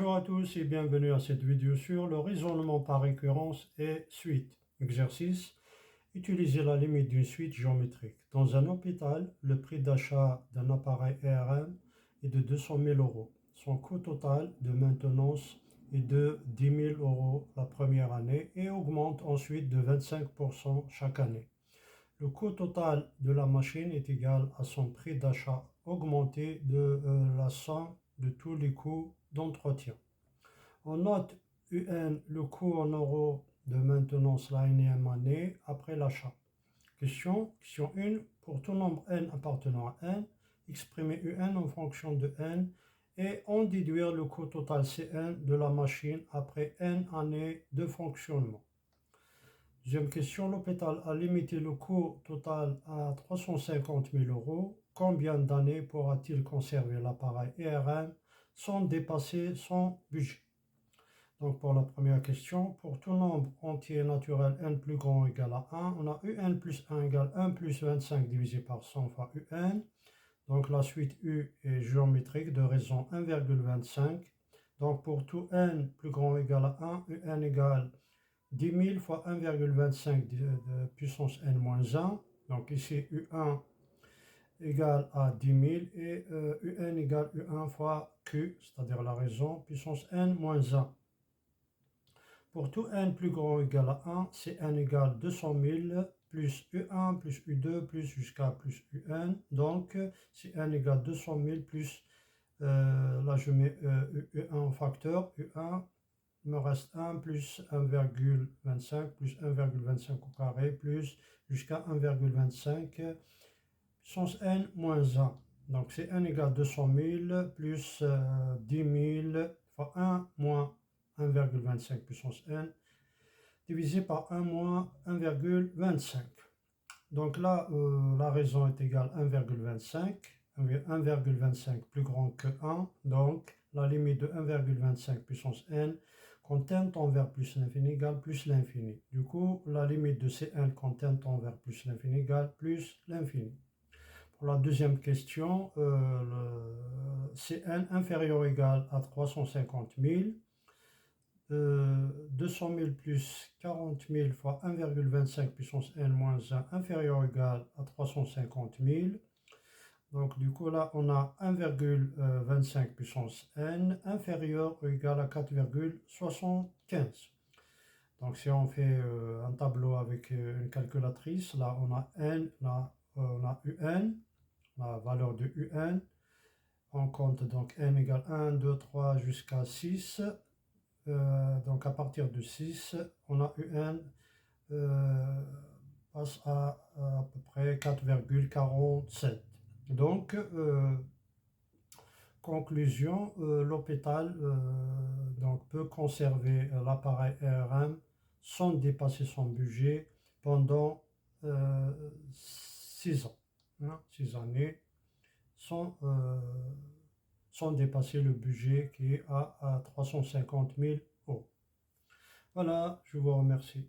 Bonjour à tous et bienvenue à cette vidéo sur le raisonnement par récurrence et suite. Exercice. Utilisez la limite d'une suite géométrique. Dans un hôpital, le prix d'achat d'un appareil ERM est de 200 000 euros. Son coût total de maintenance est de 10 000 euros la première année et augmente ensuite de 25% chaque année. Le coût total de la machine est égal à son prix d'achat augmenté de la somme de tous les coûts d'entretien. On note UN le coût en euros de maintenance la énième année après l'achat. Question 1. Pour tout nombre n appartenant à n, exprimer UN en fonction de n et en déduire le coût total Cn de la machine après n années de fonctionnement. Deuxième question, l'hôpital a limité le coût total à 350 000 euros. Combien d'années pourra-t-il conserver l'appareil ERM sans dépasser son budget? Donc pour la première question, pour tout nombre entier naturel n plus grand ou égal à 1, on a un plus 1 égale 1 plus 25 divisé par 100 fois un. Donc la suite U est géométrique de raison 1,25. Donc pour tout n plus grand ou égal à 1, un égale 10 000 fois 1,25 de puissance n moins 1. Donc ici U1 égale à 10 000 et UN égale U1 fois Q, c'est-à-dire la raison puissance n moins 1. Pour tout n plus grand ou égal à 1, c'est n égale 200 000 plus U1 plus U2 plus jusqu'à plus UN. Donc c'est n égale 200 000 plus, là je mets U1 en facteur, U1 me reste 1 plus 1,25 plus 1,25 au carré plus jusqu'à 1,25 puissance n moins 1. Donc c'est n égale 200 000 plus 10 000 fois 1 moins 1,25 puissance n divisé par 1 moins 1,25. Donc là, la raison est égale à 1,25. 1,25 plus grand que 1. Donc la limite de 1,25 puissance n quand n tend vers plus l'infini égale plus l'infini. Du coup, la limite de Cn quand n tend vers plus l'infini égale plus l'infini. Pour la deuxième question, Cn inférieur ou égal à 350 000. 200 000 plus 40 000 fois 1,25 puissance n moins 1 inférieur ou égal à 350 000. Donc du coup là on a 1,25 puissance n inférieur ou égal à 4,75. Donc si on fait un tableau avec une calculatrice, là on a n, là on a un, la valeur de un. On compte donc n égale 1, 2, 3 jusqu'à 6. Donc à partir de 6, on a un passe à peu près 4,47. Donc, conclusion, l'hôpital donc peut conserver l'appareil ERM sans dépasser son budget pendant 6 ans, 6 années, sans dépasser le budget qui est à 350 000 euros. Voilà, je vous remercie.